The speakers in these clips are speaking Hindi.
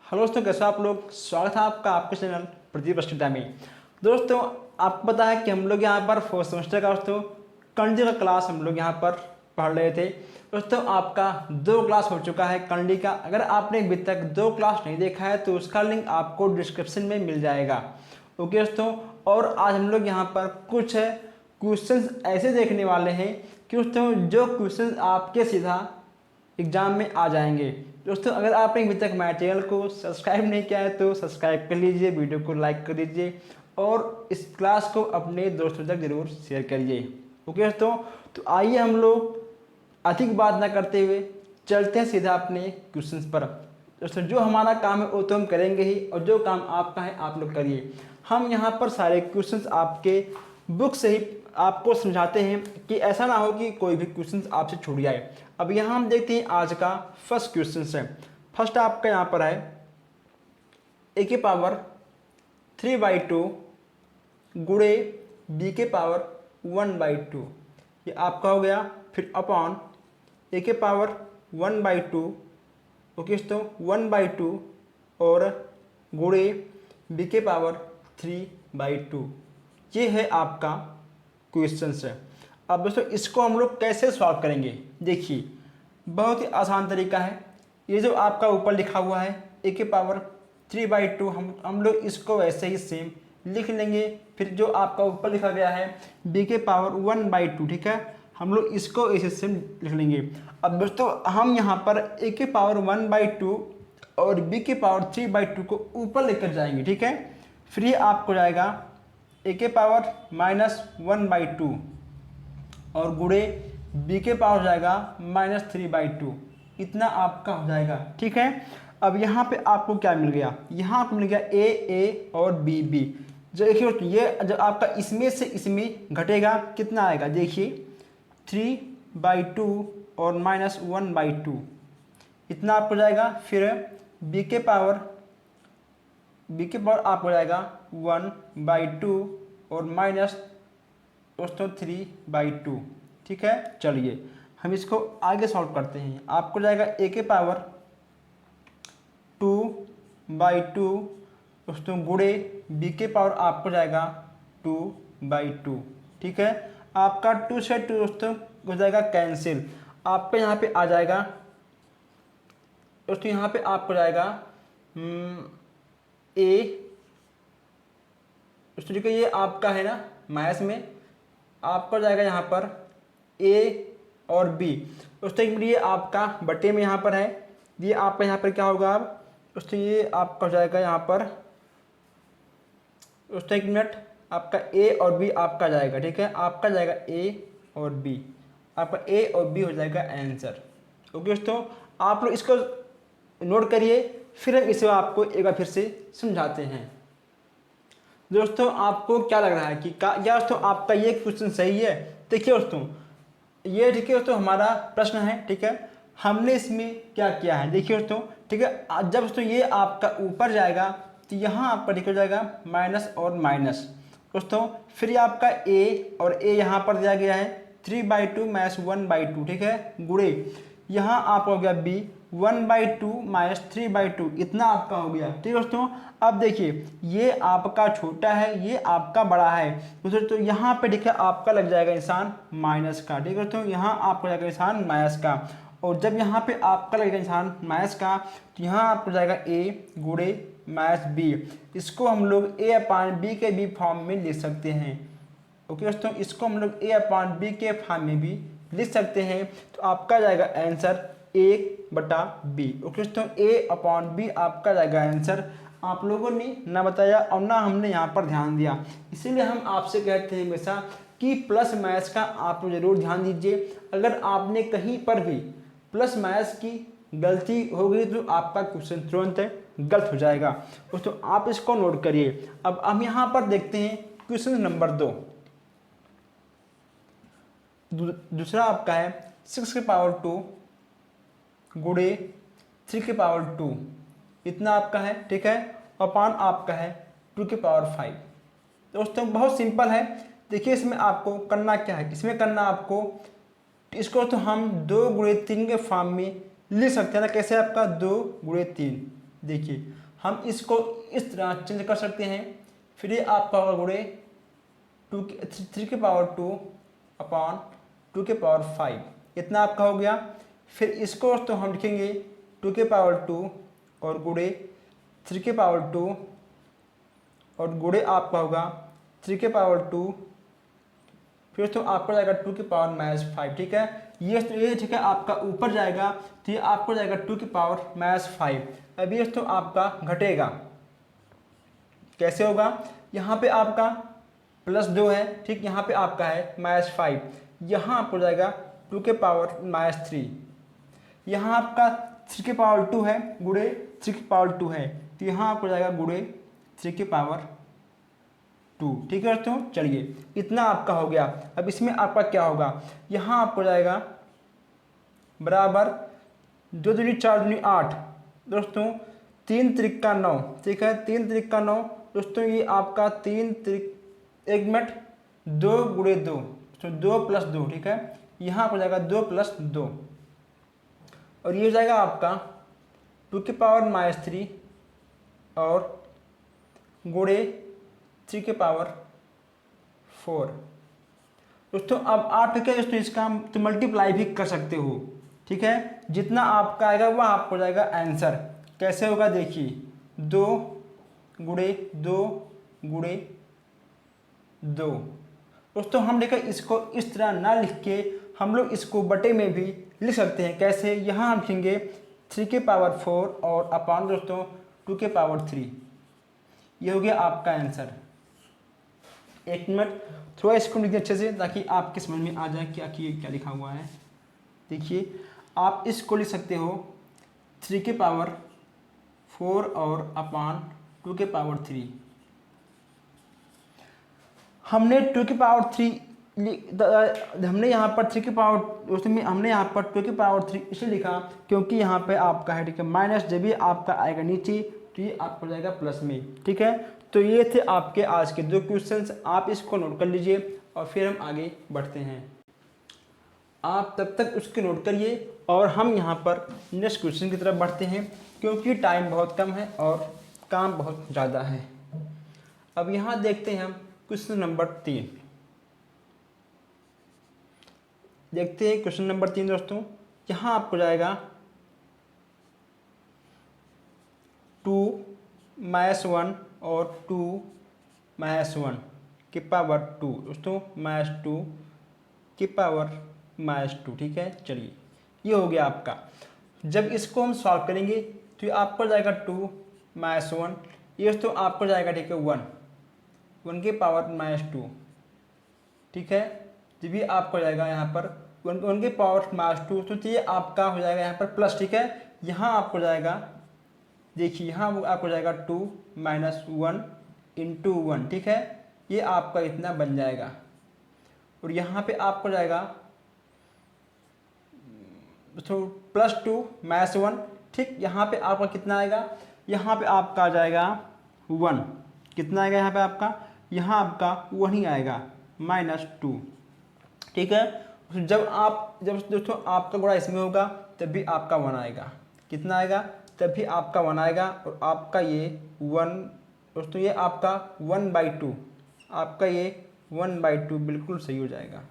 हेलो दोस्तों, कैसे आप लोग। स्वागत है आपका आपके चैनल प्रदीप स्टडी में। दोस्तों, आपको पता है कि हम लोग यहाँ पर फोर्थ सेमेस्टर का दोस्तों कंडी का क्लास हम लोग यहाँ पर पढ़ रहे थे। दोस्तों, आपका 2 क्लास हो चुका है कंडी का। अगर आपने अभी तक 2 क्लास नहीं देखा है तो उसका लिंक आपको डिस्क्रिप्शन में मिल जाएगा। ओके दोस्तों, और आज हम लोग यहाँ पर कुछ क्वेश्चंस ऐसे देखने वाले हैं कि दोस्तों जो क्वेश्चंस आपके सीधा एग्जाम में आ जाएंगे। दोस्तों, अगर आपने अभी तक मेरे चैनल को सब्सक्राइब नहीं किया है तो सब्सक्राइब कर लीजिए, वीडियो को लाइक कर दीजिए और इस क्लास को अपने दोस्तों तक जरूर शेयर करिए। ओके दोस्तों, तो आइए हम लोग अधिक बात ना करते हुए चलते हैं सीधा अपने क्वेश्चंस पर। दोस्तों, जो हमारा काम है वो तो हम करेंगे ही, और जो काम आपका है आप लोग करिए। हम यहाँ पर सारे क्वेश्चंस आपके बुक से ही आपको समझाते हैं कि ऐसा ना हो कि कोई भी क्वेश्चन आपसे छूट जाए। अब यहाँ हम देखते हैं आज का फर्स्ट क्वेश्चन है। फर्स्ट आपका यहाँ पर है a की पावर 3/2 गुणे b के पावर 1/2। ये आपका हो गया। फिर अपॉन a के पावर 1/2, ओके दोस्तों 1/2 और गुणे b के पावर 3/2। ये है आपका क्वेश्चन है। अब दोस्तों इसको हम लोग कैसे सॉल्व करेंगे, देखिए बहुत ही आसान तरीका है। ये जो आपका ऊपर लिखा हुआ है a के पावर 3/2, हम लोग इसको वैसे ही सेम लिख लेंगे। फिर जो आपका ऊपर लिखा गया है b के पावर 1/2, ठीक है, हम लोग इसको ऐसे सेम लिख लेंगे। अब दोस्तों हम यहाँ पर a के पावर 1/2 और b के पावर 3/2 को ऊपर लेकर जाएंगे, ठीक है। फिर ये आपको जाएगा a के पावर -1/2 और गुणे b के पावर जाएगा -3/2। इतना आपका हो जाएगा, ठीक है। अब यहाँ पे आपको क्या मिल गया, यहाँ आपको मिल गया a और b। जो देखिए ये जब आपका इसमें से इसमें घटेगा कितना आएगा, देखिए 3/2 और -1/2 इतना आपको जाएगा। फिर b के पावर आपको जाएगा 1/2 और माइनस दोस्तों 3/2, ठीक है। चलिए हम इसको आगे सॉल्व करते हैं। आपको जाएगा a के पावर 2/2 दोस्तों गुणे b के पावर आपको जाएगा 2/2, ठीक है। आपका 2 से 2 दोस्तों हो जाएगा कैंसिल। आपको यहाँ पे आ जाएगा दोस्तों, यहाँ पे आपको जाएगा a दोस्तों, देखिए ये आपका है ना मैथ्स में, आपका जाएगा यहाँ पर a और b दोस्तों। ये आपका बटे में यहाँ पर है, ये आपका यहाँ पर क्या होगा अब दोस्तों, ये आपका हो जाएगा यहाँ पर दोस्तों, एक मिनट, आपका a और b आपका जाएगा, ठीक है। आपका जाएगा a और b, आपका a और b हो जाएगा आंसर। ओके दोस्तों, आप लोग इसको नोट करिए, फिर हम इसे आपको एक बार फिर से समझाते हैं। दोस्तों आपको क्या लग रहा है कि या दोस्तों आपका ये क्वेश्चन सही है। देखिए दोस्तों ये, ठीक है दोस्तों, हमारा प्रश्न है, ठीक है। हमने इसमें क्या किया है, देखिए दोस्तों, ठीक है। जब दोस्तों ये आपका ऊपर जाएगा तो यहाँ आपका ठीक हो जाएगा माइनस और माइनस दोस्तों। फिर ये आपका a और a यहाँ पर दिया गया है 3/2 - 1/2, ठीक है, गुणे यहाँ आपका हो गया b 1/2 - 3/2, इतना आपका हो गया, ठीक है दोस्तों। अब देखिए ये आपका छोटा है, ये आपका बड़ा है दोस्तों, तो यहाँ पे देखिए आपका लग जाएगा निशान माइनस का, ठीक है दोस्तों। यहाँ आपको जाएगा निशान माइनस का, और जब यहाँ पे आपका लगेगा निशान माइनस का तो यहाँ आपको जाएगा a गुणे -b। इसको हम लोग a/b के b फॉर्म में लिख सकते हैं। ओके दोस्तों, इसको हम लोग a/b के फॉर्म में भी लिख सकते हैं। तो आपका जाएगा आंसर a/b। ओके दोस्तों, a/b आपका जाएगा आंसर। आप लोगों ने ना बताया और ना हमने यहाँ पर ध्यान दिया, इसीलिए हम आपसे कहते हैं हमेशा कि प्लस मैथ्स का आप जरूर ध्यान दीजिए। अगर आपने कहीं पर भी प्लस मैथ्स की गलती हो गई तो आपका क्वेश्चन तुरंत गलत हो जाएगा दोस्तों, आप इसको नोट करिए। अब हम यहाँ पर देखते हैं क्वेश्चन नंबर 2। दूसरा आपका है 6 के पावर 2 गुणे 3 के पावर 2, इतना आपका है, ठीक है। अपॉन आपका है 2 के पावर 5 दोस्तों। बहुत सिंपल है, देखिए इसमें आपको करना क्या है, इसमें करना आपको इसको तो हम 2 गुणे 3 के फॉर्म में लिख सकते हैं ना। कैसे, आपका 2 गुणे 3 देखिए हम इसको इस तरह चेंज कर सकते हैं। फिर ये आपका होगा गुणे 3 की पावर 2 अपॉन 2 की पावर 5, इतना आपका हो गया। फिर इसको तो हम लिखेंगे 2 की पावर 2 और गुणे 3 की पावर 2 और गुणे आपका होगा 3 की पावर 2, फिर तो आपको जाएगा 2 की पावर -5। ठीक है, ये ठीक है आपका ऊपर जाएगा तो ये आपको जाएगा 2 की पावर-5। अब ये तो आपका घटेगा, कैसे होगा, यहाँ पे आपका +2 है, ठीक, यहाँ पे आपका है -5, यहाँ आपको जाएगा 2 की पावर-3, यहाँ आपका 3 की पावर 2 है गुणे 3 की पावर 2 है, तो यहाँ आपको जाएगा गुणे 3 की पावर 2। ठीक है दोस्तों, चलिए इतना आपका हो गया। अब इसमें आपका क्या होगा, यहाँ आपको जाएगा बराबर 2 दूनी 4 दूनी 8 दोस्तों, 3 त्रिक 9, ठीक है, 3 त्रिक 9 दोस्तों, ये आपका 3 त्रिक 1 मिनट 2 गुणे 2 तो 2 + 2, ठीक है, यहाँ पर जाएगा 2 + 2 और ये जाएगा आपका 2 की पावर-3 और गुणे 3 की पावर 4 दोस्तों। अब आप ठीक है दोस्तों इसका हम तो मल्टीप्लाई भी कर सकते हो, ठीक है, जितना आपका आएगा वह आपको जाएगा आंसर। कैसे होगा देखिए, 2 गुणे 2 गुणे 2 दोस्तों। हम देखा इसको इस तरह ना लिख के हम लोग इसको बटे में भी लिख सकते हैं। कैसे, यहाँ हम लिखेंगे 3 की पावर 4 और अपॉन दोस्तों 2 की पावर 3, ये हो गया आपका आंसर। एक मिनट थोड़ा इसको लिखिए अच्छे से ताकि आपके समझ में आ जाए क्या लिखा हुआ है। देखिए आप इसको लिख सकते हो 3 की पावर 4 और अपॉन 2 की पावर 3। हमने 2 की पावर 3 हमने यहाँ पर 3 की पावर उसमें हमने यहाँ पर 2 की पावर 3 इसलिए लिखा क्योंकि यहाँ पे आपका है, ठीक है, माइनस जब भी आपका आएगा नीचे तो ये आपको जाएगा प्लस में। ठीक है, तो ये थे आपके आज के 2 क्वेश्चंस, आप इसको नोट कर लीजिए और फिर हम आगे बढ़ते हैं। आप तब तक उसके नोट करिए और हम यहाँ पर नेक्स्ट क्वेश्चन की तरफ बढ़ते हैं क्योंकि टाइम बहुत कम है और काम बहुत ज़्यादा है। अब यहाँ देखते हैं हम क्वेश्चन नंबर 3। देखते हैं क्वेश्चन नंबर 3 दोस्तों। यहाँ आपको जाएगा 2 - 1 और 2 - 1 की पावर 2 दोस्तों, -2 की पावर -2। ठीक है, चलिए ये हो गया आपका। जब इसको हम सॉल्व करेंगे तो ये आपको जाएगा 2 - 1, ये दोस्तों आपको जाएगा, ठीक है, 1 की पावर -2। ठीक है, जब भी आपको जाएगा यहाँ पर 1 की पावर -2 तो ये आपका हो जाएगा यहाँ पर प्लस। ठीक है, यहाँ आपको जाएगा, देखिए यहाँ आपको जाएगा 2 - 1 × 1। ठीक है, ये आपका इतना बन जाएगा और यहाँ पे आपको जाएगा तो +2 - 1। ठीक, यहाँ पे आपका कितना आएगा, यहाँ पे आपका आ जाएगा 1, कितना आएगा यहाँ पे आपका, यहाँ आपका 1 ही आएगा -2। ठीक है, जब दोस्तों आपका गुणा इसमें होगा तब भी आपका 1 आएगा, कितना आएगा, तब भी आपका 1 आएगा और आपका ये 1 दोस्तों, ये आपका 1/2, आपका ये 1/2 बिल्कुल सही हो जाएगा।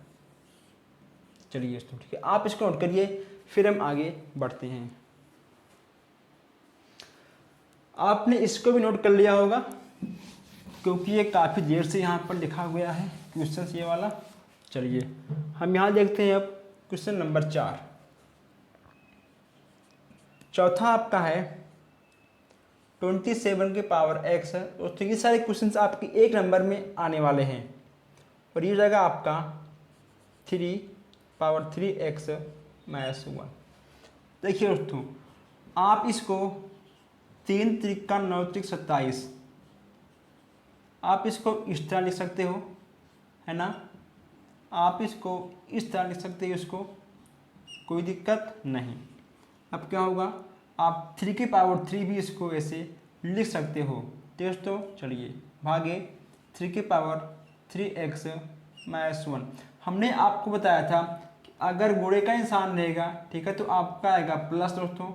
चलिए दोस्तों, ठीक है, आप इसको नोट करिए फिर हम आगे बढ़ते हैं। आपने इसको भी नोट कर लिया होगा क्योंकि ये काफ़ी देर से यहाँ पर लिखा हुआ है क्वेश्चन ये वाला। चलिए हम यहाँ देखते हैं अब क्वेश्चन नंबर 4। चौथा आपका है 27 की पावर x है दोस्तों। ये सारे क्वेश्चंस आपके 1 नंबर में आने वाले हैं और ये जाएगा आपका 3 × 3x - 1। देखिए दोस्तों, आप इसको 3 त्रिक 9 त्रिक 27 आप इसको इस तरह लिख सकते हो, है ना, आप इसको इस तरह लिख सकते हो, इसको कोई दिक्कत नहीं। अब क्या होगा, आप 3 की पावर 3 भी इसको ऐसे लिख सकते हो दोस्तों। चलिए भागे 3 की पावर 3x - 1। हमने आपको बताया था कि अगर गुणे का इंसान रहेगा, ठीक है, तो आपका आएगा प्लस दोस्तों,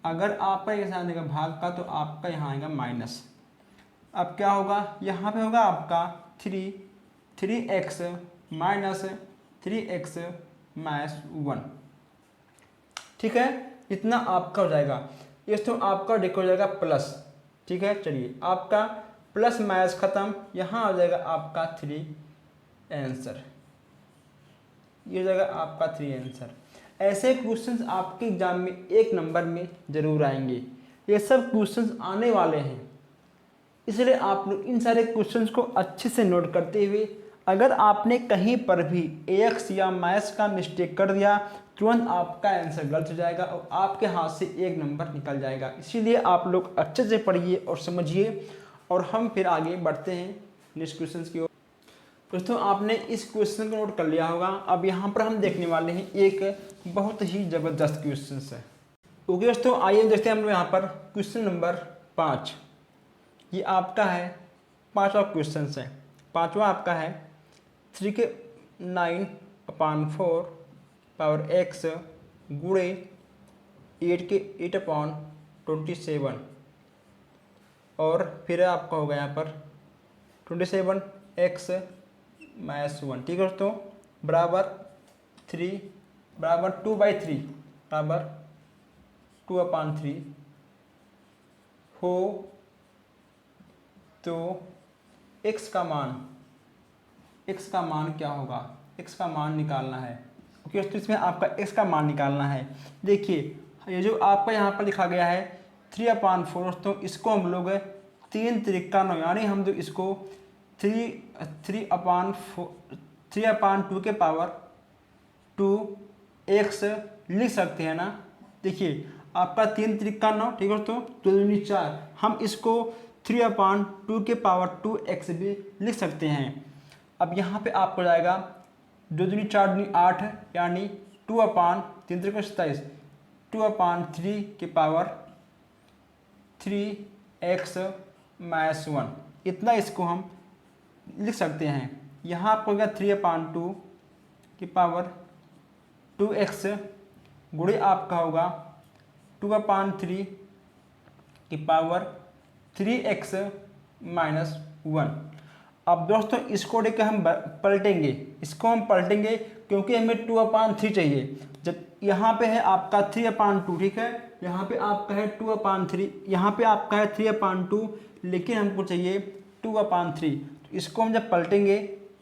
अगर आपका ये साइन देगा भाग का तो आपका यहाँ आएगा माइनस। अब क्या होगा, यहाँ पे होगा आपका 3x माइनस 3x माइनस 1, ठीक है। इतना आपका हो जाएगा। ये तो आपका देखो हो जाएगा प्लस, ठीक है। चलिए आपका प्लस माइनस खत्म, यहाँ आ जाएगा आपका 3 आंसर, ये हो जाएगा आपका 3 आंसर। ऐसे क्वेश्चंस आपके एग्जाम में 1 नंबर में जरूर आएंगे, ये सब क्वेश्चंस आने वाले हैं, इसलिए आप लोग इन सारे क्वेश्चंस को अच्छे से नोट करते हुए, अगर आपने कहीं पर भी एक्स या माइनस का मिस्टेक कर दिया तुरंत आपका आंसर गलत हो जाएगा और आपके हाथ से 1 नंबर निकल जाएगा। इसीलिए आप लोग अच्छे से पढ़िए और समझिए, और हम फिर आगे बढ़ते हैं नेक्स्ट क्वेश्चन की ओर। दोस्तों आपने इस क्वेश्चन को नोट कर लिया होगा। अब यहाँ पर हम देखने वाले हैं एक बहुत ही ज़बरदस्त क्वेश्चन है। ओके दोस्तों, आइए देखते हैं हम लोग यहाँ पर क्वेश्चन नंबर 5। ये आपका है 5वां क्वेश्चन है। 5वां आपका है 3 के 9/4 पावर x गुणे 8 के 8/27, और फिर आपका होगा यहाँ पर 27x माइनस 1, ठीक है दोस्तों, बराबर 3 बराबर 2/3 बराबर 2/3 हो तो x का मान क्या होगा, x का मान निकालना है। ओके दोस्तों, इसमें आपका x का मान निकालना है। देखिए ये जो आपका यहाँ पर लिखा गया है 3/4 दोस्तों, इसको हम लोग 3 त्रिका 9 यानी हम जो इसको 3/2 के पावर 2x लिख सकते हैं ना। देखिए आपका 3 त्रिका 9, ठीक है दोस्तों, 2 दूनी 4, हम इसको 3/2 के पावर 2x भी लिख सकते हैं। अब यहाँ पे आपको जाएगा 2 दूनी 4 दूनी 8 यानी 2/3 2/3 के पावर 3x माइनस 1, इतना इसको हम लिख सकते हैं। यहाँ आपको होगा 3/2 के पावर 2x गुणे आपका होगा 2/3 की पावर 3x माइनस 1। अब दोस्तों इसको लेकर हम पलटेंगे, इसको हम पलटेंगे क्योंकि हमें 2/3 चाहिए। जब यहाँ पे है आपका 3/2, ठीक है, यहाँ पे आपका है 2/3, यहाँ पे आपका है 3/2, लेकिन हमको चाहिए 2/3। तो इसको हम जब पलटेंगे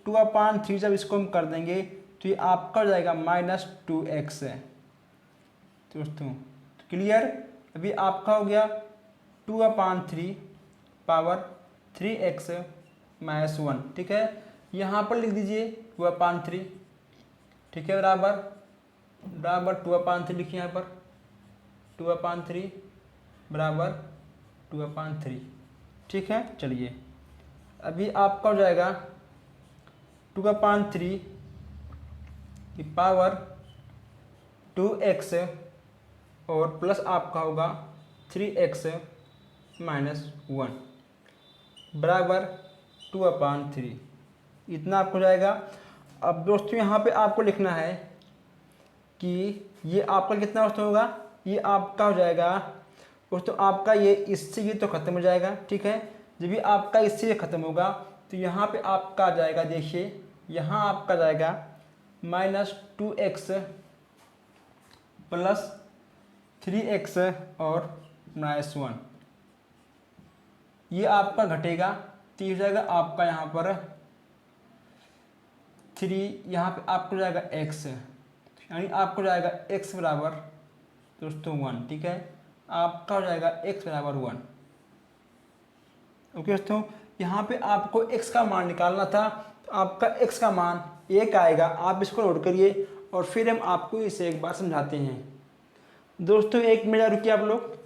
2/3 जब इसको हम कर देंगे तो ये आपका हो जाएगा -2x है दोस्तों। तो क्लियर, अभी आपका हो गया 2/3 पावर 3x माइनस 1, ठीक है। यहाँ पर लिख दीजिए 2/3, ठीक है, बराबर 2/3 लिखिए यहाँ पर 2/3 बराबर 2/3, ठीक है। चलिए अभी आपका हो जाएगा 2/3 की पावर 2x और प्लस आपका होगा 3x माइनस 1 बराबर 2/3, इतना आपको हो जाएगा। अब दोस्तों यहाँ पे आपको लिखना है कि ये आपका कितना दोस्तों होगा, ये आपका हो जाएगा दोस्तों, आपका ये इससे ये तो ख़त्म हो जाएगा, ठीक है। जब भी आपका इससे ये ख़त्म होगा तो यहाँ पे आपका आ जाएगा, देखिए यहाँ आपका जाएगा -2x प्लस 3x और -1, ये आपका घटेगा तो हो जाएगा आपका यहाँ पर 3, यहाँ पे आपको जाएगा x, यानी आपको जाएगा x बराबर दोस्तों 1, ठीक है, आपका हो जाएगा x बराबर 1। ओके दोस्तों, यहाँ पे आपको x का मान निकालना था, तो आपका x का मान 1 आएगा। आप इसको नोट करिए और फिर हम आपको इसे एक बार समझाते हैं। दोस्तों 1 मिनट रुकिए आप लोग,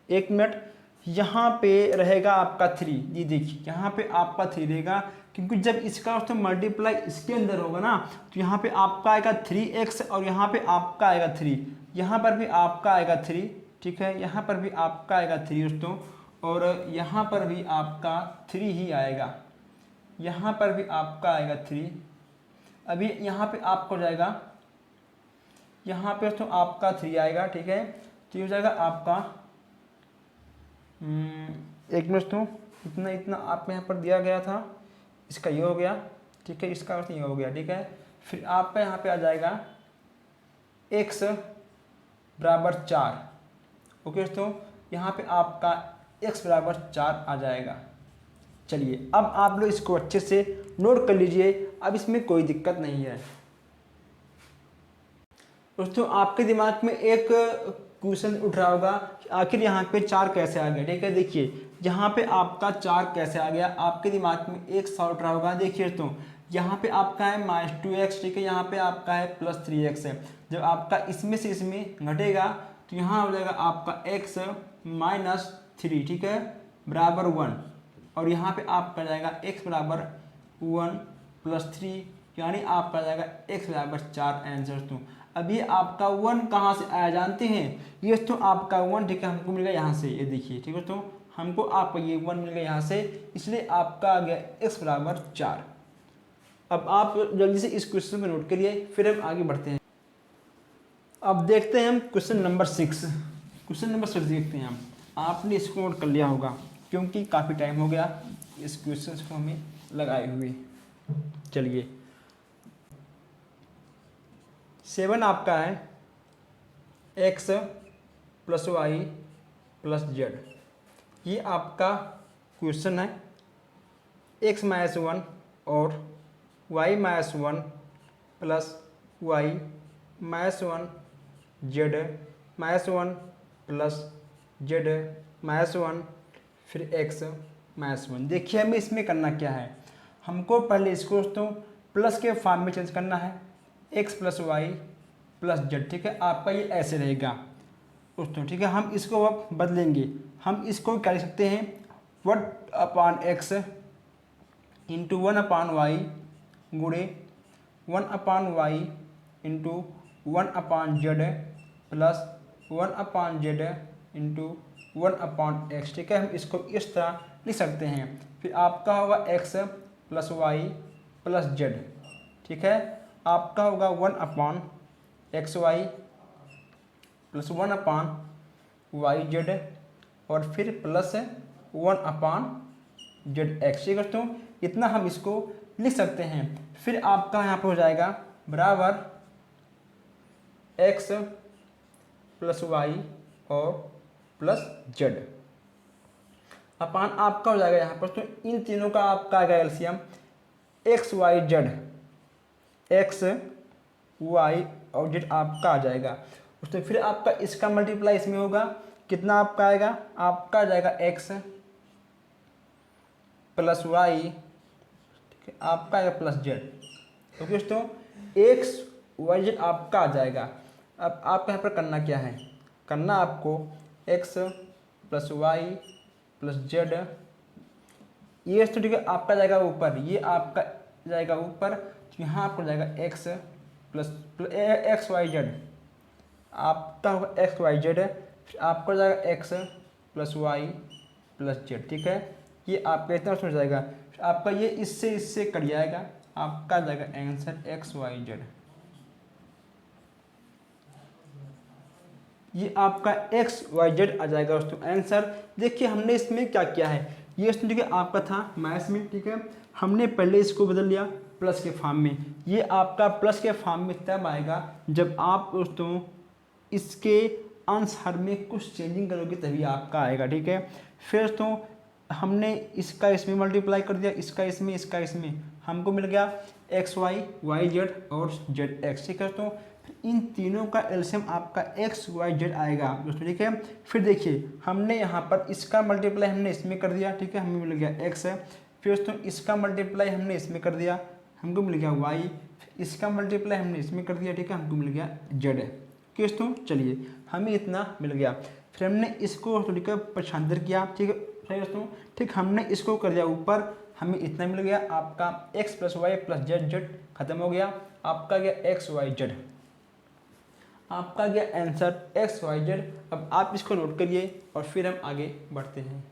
1 मिनट। यहाँ पे रहेगा आपका 3, जी देखिए यहाँ पे आपका 3 रहेगा, क्योंकि जब इसका दोस्तों मल्टीप्लाई इसके अंदर होगा ना तो यहाँ पे आपका आएगा 3x और यहाँ पे आपका आएगा 3, यहाँ पर भी आपका आएगा 3, ठीक है, यहाँ पर भी आपका आएगा 3 दोस्तों, और यहाँ पर भी आपका 3 ही आएगा, यहाँ पर भी आपका आएगा 3। अभी यहाँ पे आपको जाएगा, यहाँ पे दोस्तों आपका 3 आएगा, ठीक है, तो ये हो जाएगा आपका एक मिनट दोस्तों, इतना इतना आपको यहाँ पर दिया गया था, इसका ये हो गया, ठीक है, इसका अर्थ ये हो गया, ठीक है। फिर आपका यहाँ पे आ जाएगा x बराबर 4। ओके दोस्तों, यहाँ पे आपका x बराबर 4 आ जाएगा। चलिए अब आप लोग इसको अच्छे से नोट कर लीजिए, अब इसमें कोई दिक्कत नहीं है। दोस्तों आपके दिमाग में एक क्वेश्चन उठ रहा होगा कि आखिर यहाँ पे 4 कैसे आ गया, ठीक है। देखिए यहाँ पे आपका 4 कैसे आ गया, आपके दिमाग में एक सवाल उठ रहा होगा। देखिए दोस्तों, यहाँ पे आपका है -2x, ठीक है, यहाँ पे आपका है +3x है। जब आपका इसमें से इसमें घटेगा तो यहाँ हो जाएगा आपका x -3, ठीक है, बराबर 1, और यहाँ पे आपका जाएगा x बराबर 1 + 3, यानी आपका जाएगा x बराबर 4 आंसर। तो अब ये आपका 1 कहाँ से आया जानते हैं, ये तो आपका 1, ठीक है, हमको मिल गया यहाँ से, ये देखिए, ठीक है। तो हमको आपका ये 1 मिल गया यहाँ से, इसलिए आपका आ गया x बराबर 4। अब आप जल्दी से इस क्वेश्चन को नोट करिए, फिर हम आगे बढ़ते हैं। अब देखते हैं हम क्वेश्चन नंबर 6। क्वेश्चन नंबर 6 देखते हैं हम। आपने इसको नोट कर लिया होगा क्योंकि काफ़ी टाइम हो गया इस क्वेश्चन को हमें लगाए हुए। चलिए 7 आपका है x + y + z, ये आपका क्वेश्चन है। x - 1 और y - 1 + y - 1 z - 1 + z - 1 फिर x - 1। देखिए हमें इसमें करना क्या है, हमको पहले इसको दोस्तों प्लस के फॉर्म में चेंज करना है, x + y + z, ठीक है। आपका ये ऐसे रहेगा दोस्तों, ठीक है। हम इसको अब बदलेंगे, हम इसको क्या लिख सकते हैं, 1/x × 1/y गुणे 1/y × 1/z plus 1/z × 1/x, ठीक है। हम इसको इस तरह लिख सकते हैं। फिर आपका होगा x + y + z, ठीक है। आपका होगा 1/xy + 1/yz और फिर प्लस 1/zx, ठीक है दोस्तों। इतना हम इसको लिख सकते हैं। फिर आपका यहाँ पर हो जाएगा बराबर x + y और +z अपान आपका हो जाएगा यहाँ पर। तो इन तीनों का आपका आएगा LCM x y z, x y और z आपका आ जाएगा। उसमें फिर आपका इसका मल्टीप्लाई इसमें होगा, कितना आपका आएगा, आपका आ जाएगा x + y, ठीक है, आपका आएगा +z। तो दोस्तों x y z आपका आ जाएगा। अब आपको यहाँ पर करना क्या है, करना आपको x + y + z, ये तो ठीक है आपका जाएगा ऊपर, ये आपका जाएगा ऊपर, तो यहाँ आपको जाएगा x y z, आपका होगा x y z, फिर आपका जाएगा x + y + z, ठीक है। ये आपका इतना हो जाएगा, फिर आपका ये इससे कट जाएगा, आपका जाएगा आंसर x y z। ये आपका x y z आ जाएगा दोस्तों आंसर। देखिए हमने इसमें क्या किया है, ये ठीक है आपका था मैथ्स में, ठीक है, हमने पहले इसको बदल लिया प्लस के फॉर्म में। ये आपका प्लस के फॉर्म में तब आएगा जब आप दोस्तों इसके आंसर में कुछ चेंजिंग करोगे, तभी आपका आएगा, ठीक है। फिर दोस्तों हमने इसका इसमें मल्टीप्लाई कर दिया, इसका इसमें, इसका इसमें, हमको मिल गया x y y z और z x, ठीक है। तो इन तीनों का एलसीएम आपका x y z आएगा दोस्तों, ठीक है। फिर देखिए हमने यहाँ पर इसका मल्टीप्लाई हमने इसमें कर दिया, ठीक है, हमें मिल गया x है। फिर दोस्तों इसका मल्टीप्लाई हमने इसमें कर दिया, हमको मिल गया y। इसका मल्टीप्लाई हमने इसमें कर दिया, ठीक है, हमको मिल गया z। दोस्तों चलिए हमें इतना मिल गया। फिर हमने इसको थोड़ी पक्षांतर किया, ठीक है सही दोस्तों, ठीक, हमने इसको कर दिया ऊपर, हमें इतना मिल गया, आपका x + y + z z खत्म हो गया, आपका गया x y z, आपका गया आंसर x y z। अब आप इसको नोट करिए और फिर हम आगे बढ़ते हैं।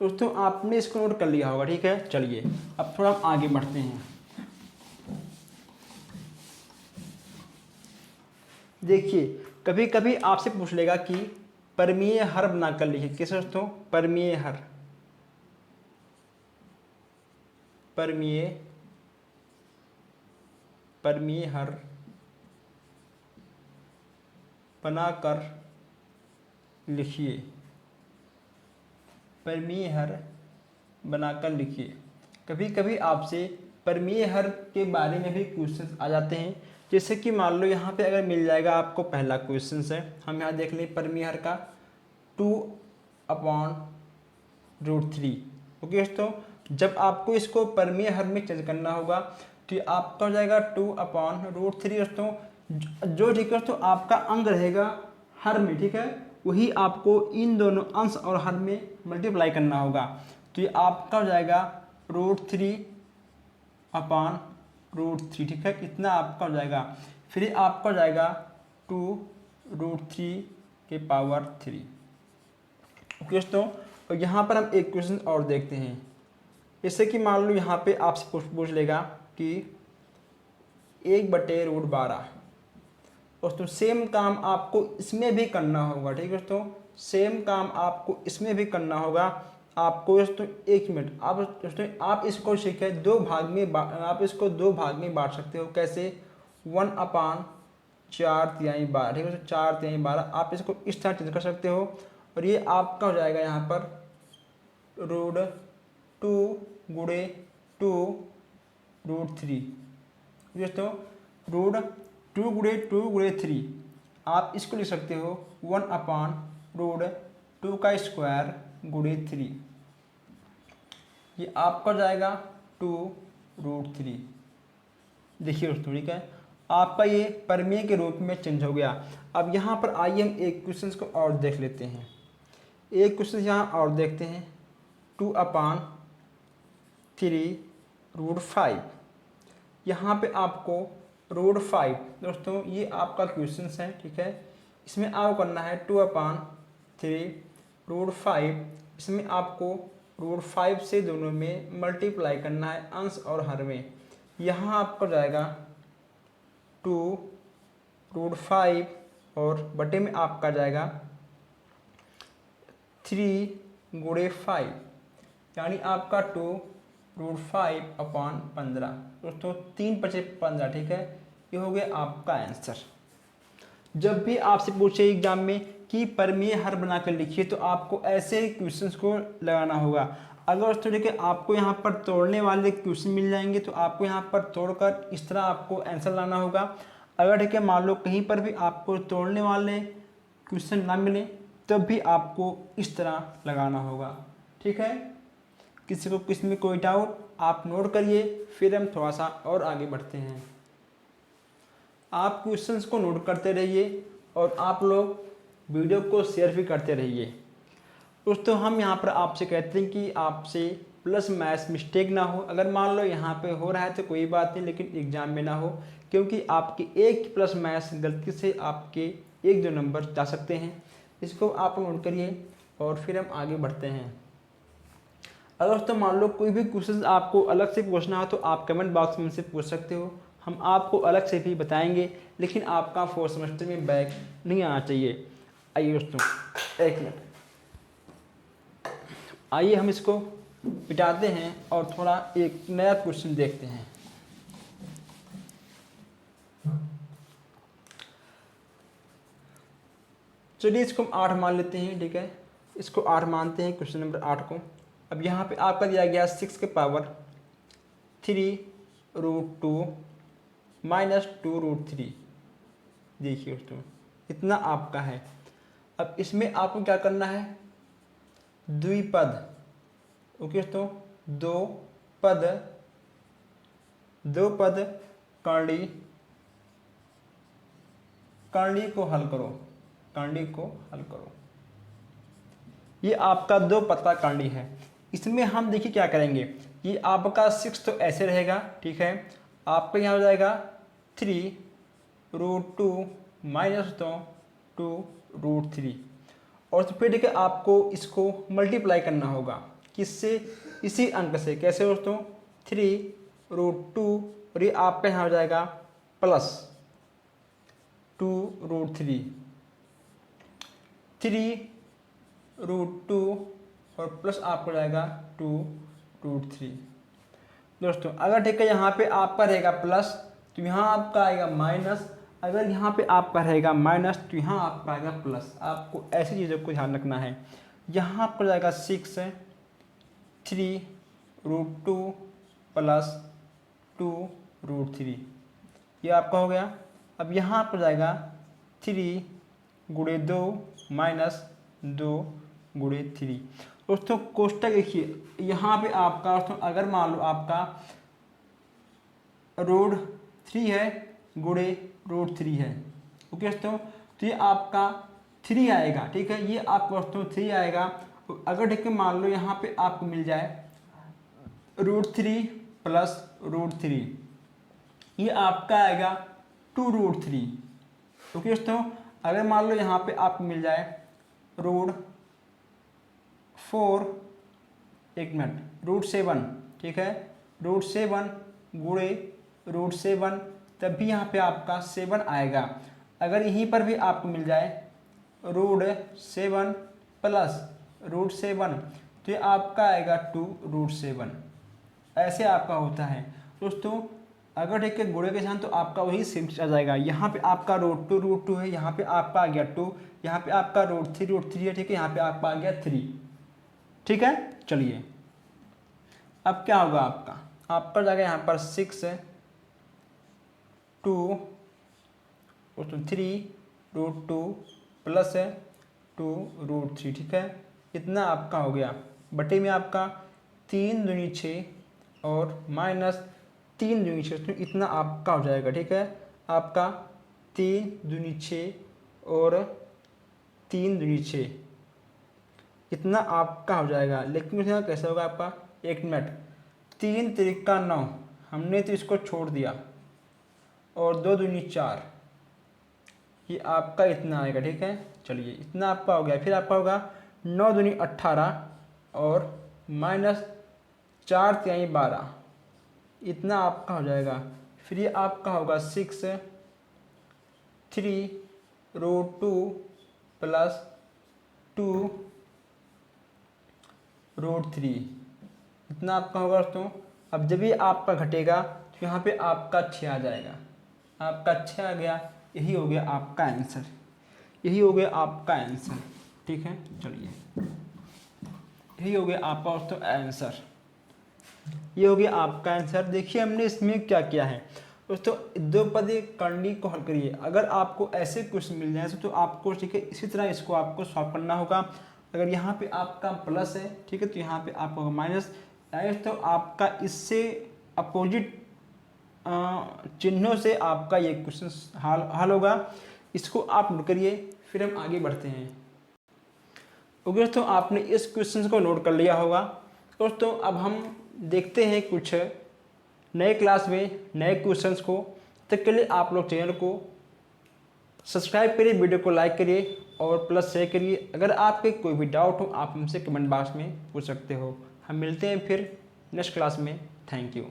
दोस्तों आपने इसको नोट कर लिया होगा, ठीक है। चलिए अब थोड़ा हम आगे बढ़ते हैं। देखिए कभी कभी आपसे पूछ लेगा कि परमीय हर बनाकर लिखिए। कैसे दोस्तों? परमीय हर, परमीय हर बनाकर लिखिए, परमीय हर बनाकर लिखिए। कभी कभी आपसे परमीय हर के बारे में भी क्वेश्चन आ जाते हैं, जैसे कि मान लो यहाँ पे अगर मिल जाएगा आपको पहला क्वेश्चन है, हम यहाँ देख लें परमीय हर का 2/√3। ओके दोस्तों, जब आपको इसको परमीय हर में चेंज करना होगा तो आपका हो जाएगा 2/√3 दोस्तों। जो ठीक है दोस्तों आपका अंग रहेगा हर में, ठीक है, वही आपको इन दोनों अंश और हर में मल्टीप्लाई करना होगा। तो ये आपका हो जाएगा √3/√3, ठीक है, इतना आपका हो जाएगा। फिर आपका हो जाएगा 2√3 ओके दोस्तों। और यहाँ पर हम एक क्वेश्चन और देखते हैं, जैसे कि मान लो यहाँ पे आपसे पूछ लेगा कि 1/√12। दोस्तों सेम काम आपको इसमें भी करना होगा, ठीक है दोस्तों, सेम काम आपको इसमें भी करना होगा। आपको दोस्तों 1 मिनट, आप दोस्तों आप इसको सीखे दो भाग में आप इसको दो भाग में बांट सकते हो। कैसे? 1/4/12, ठीक है दोस्तों, 4/12 आप इसको इस तरह चेंज कर सकते हो। और ये आपका हो जाएगा यहाँ पर √2/2√3 दोस्तों, √2/2/3 आप इसको लिख सकते हो 1/√2²3। ये आपका जाएगा 2√3। देखिए दोस्तों, ठीक है, आपका ये परमेय के रूप में चेंज हो गया। अब यहाँ पर आइए हम एक क्वेश्चन को और देख लेते हैं। एक क्वेश्चन यहाँ और देखते हैं, 2/3√5। यहाँ पे आपको √5 दोस्तों ये आपका क्वेश्चन है, ठीक है, इसमें आपको करना है 2/3√5। इसमें आपको √5 से दोनों में मल्टीप्लाई करना है अंश और हर में। यहाँ आपको जाएगा 2√5 और बटे में आपका जाएगा 3×5, यानी आपका 2√5/15 दोस्तों, 3×5 ठीक है, ये हो गया आपका आंसर। जब भी आपसे पूछे एग्जाम में कि परमेय हर बनाकर लिखिए तो आपको ऐसे क्वेश्चंस को लगाना होगा। अगर उस तरह के आपको यहाँ पर तोड़ने वाले क्वेश्चन मिल जाएंगे तो आपको यहाँ पर तोड़कर इस तरह आपको आंसर लाना होगा। अगर ठीक है मान लो कहीं पर भी आपको तोड़ने वाले क्वेश्चन ना मिले तब भी आपको इस तरह लगाना होगा, ठीक है। किसी को किसी में कोई डाउट आप नोट करिए, फिर हम थोड़ा सा और आगे बढ़ते हैं। आप क्वेश्चंस को नोट करते रहिए और आप लोग वीडियो को शेयर भी करते रहिए। दोस्तों हम यहाँ पर आपसे कहते हैं कि आपसे प्लस मैथ्स मिस्टेक ना हो। अगर मान लो यहाँ पे हो रहा है तो कोई बात नहीं, लेकिन एग्जाम में ना हो, क्योंकि आपके एक प्लस मैथ्स गलती से आपके 1-2 नंबर जा सकते हैं। इसको आप नोट करिए और फिर हम आगे बढ़ते हैं। अगर दोस्तों मान लो कोई भी क्वेश्चन आपको अलग से पूछना हो तो आप कमेंट बॉक्स में मुझसे पूछ सकते हो, हम आपको अलग से भी बताएंगे, लेकिन आपका 4th सेमेस्टर में बैक नहीं आना चाहिए। आइए दोस्तों 1 मिनट, आइए हम इसको मिटाते हैं और थोड़ा एक नया क्वेश्चन देखते हैं। चलिए इसको हम 8 मान लेते हैं, ठीक है, इसको 8 मानते हैं, क्वेश्चन नंबर 8 को। अब यहाँ पे आपका दिया गया 6 के पावर 3√2 माइनस 2√3। देखिए दोस्तों इतना आपका है। अब इसमें आपको क्या करना है, द्विपद, ओके दोस्तों, दो पद करणी को हल करो, ये आपका 2 पद का करणी है। इसमें हम देखिए क्या करेंगे, ये आपका 6 तो ऐसे रहेगा, ठीक है, आपका यहाँ हो जाएगा 3√2 माइनस 2√3 और फिर देखिए आपको इसको मल्टीप्लाई करना होगा किससे, इसी अंक से। कैसे दोस्तों, 3√2 और ये आपका यहाँ हो जाएगा प्लस 2√3, 3√2 और प्लस आपको जाएगा 2√3। दोस्तों अगर ठीक है यहाँ पे आपका रहेगा प्लस तो यहाँ आपका आएगा माइनस, अगर यहाँ पे आपका रहेगा माइनस तो यहाँ आपका आएगा प्लस। आपको ऐसी चीज़ों को ध्यान रखना है। यहाँ आपको जाएगा 6√2 प्लस 2√3, ये आपका हो गया। अब यहाँ आपको जाएगा 3×2 माइनस 2×3। दोस्तों कोष्टक देखिए यहाँ पे आपका दोस्तों अगर मान लो आपका √3 है गुणे √3 है, ओके दोस्तों, तो ये आपका 3 आएगा, ठीक है, ये आपका दोस्तों 3 आएगा। अगर ठीक है मान लो यहाँ पे आपको मिल जाए √3 प्लस √3, ये आपका आएगा 2√3, ओके दोस्तों। अगर मान लो यहाँ पे आपको मिल जाए √4, एक मिनट, √7, ठीक है, √7 गुणे √7, तब भी यहाँ पे आपका 7 आएगा। अगर यहीं पर भी आपको मिल जाए √7 प्लस √7 तो ये आपका आएगा 2√7, ऐसे आपका होता है दोस्तों। अगर ठीक है गुणे के साथ तो आपका वही सेम आ जाएगा। यहाँ पे आपका √2 है, यहाँ पे आपका आ गया 2, यहाँ पे आपका √3 है, ठीक है, यहाँ पे आपका आ गया 3, ठीक है। चलिए अब क्या होगा आपका जाएगा यहाँ पर 6×2 प्लस 2√3, ठीक है, इतना आपका हो गया। बटे में आपका 3 दूनी 6 और माइनस 3 दूनी 6, तो इतना आपका हो जाएगा, ठीक है। आपका 3 दूनी 6 और 3 दूनी 6, इतना आपका हो जाएगा। लेकिन उसमें कैसे होगा आपका, एक मिनट, 3 त्रिका 9, हमने तो इसको छोड़ दिया, और 2 दूनी 4, ये आपका इतना आएगा, ठीक है। चलिए इतना आपका हो गया। फिर आपका होगा 9 दूनी 18 और माइनस 4 तिहाई 12, इतना आपका हो जाएगा। फिर ये आपका होगा 6×3√2 प्लस 2√3, इतना आपका होगा दोस्तों। अब जब ये आपका घटेगा तो यहाँ पे आपका 6 आ जाएगा, आपका 6 आ गया, यही हो गया आपका आंसर, यही हो गया आपका आंसर, ठीक है। चलिए यही हो गया आपका दोस्तों आंसर, ये हो गया आपका आंसर। देखिए हमने इसमें क्या किया है दोस्तों, द्विपदी कंडी को हल करिए। अगर आपको ऐसे क्वेश्चन मिल जाए तो आपको, ठीक है, इसी तरह इसको आपको सॉल्व करना होगा। अगर यहाँ पे आपका प्लस है, ठीक है, तो यहाँ पे आपका माइनस, तो आपका इससे अपोजिट चिन्हों से आपका ये क्वेश्चन हल होगा। इसको आप नोट करिए, फिर हम आगे बढ़ते हैं। ओके दोस्तों, आपने इस क्वेश्चन को नोट कर लिया होगा। दोस्तों अब हम देखते हैं कुछ नए क्लास में नए क्वेश्चंस को। तब के लिए आप लोग चैनल को सब्सक्राइब करिए, वीडियो को लाइक करिए और प्लस शेयर करिए। अगर आपके कोई भी डाउट हो आप हमसे कमेंट बॉक्स में पूछ सकते हो। हम मिलते हैं फिर नेक्स्ट क्लास में। Thank you.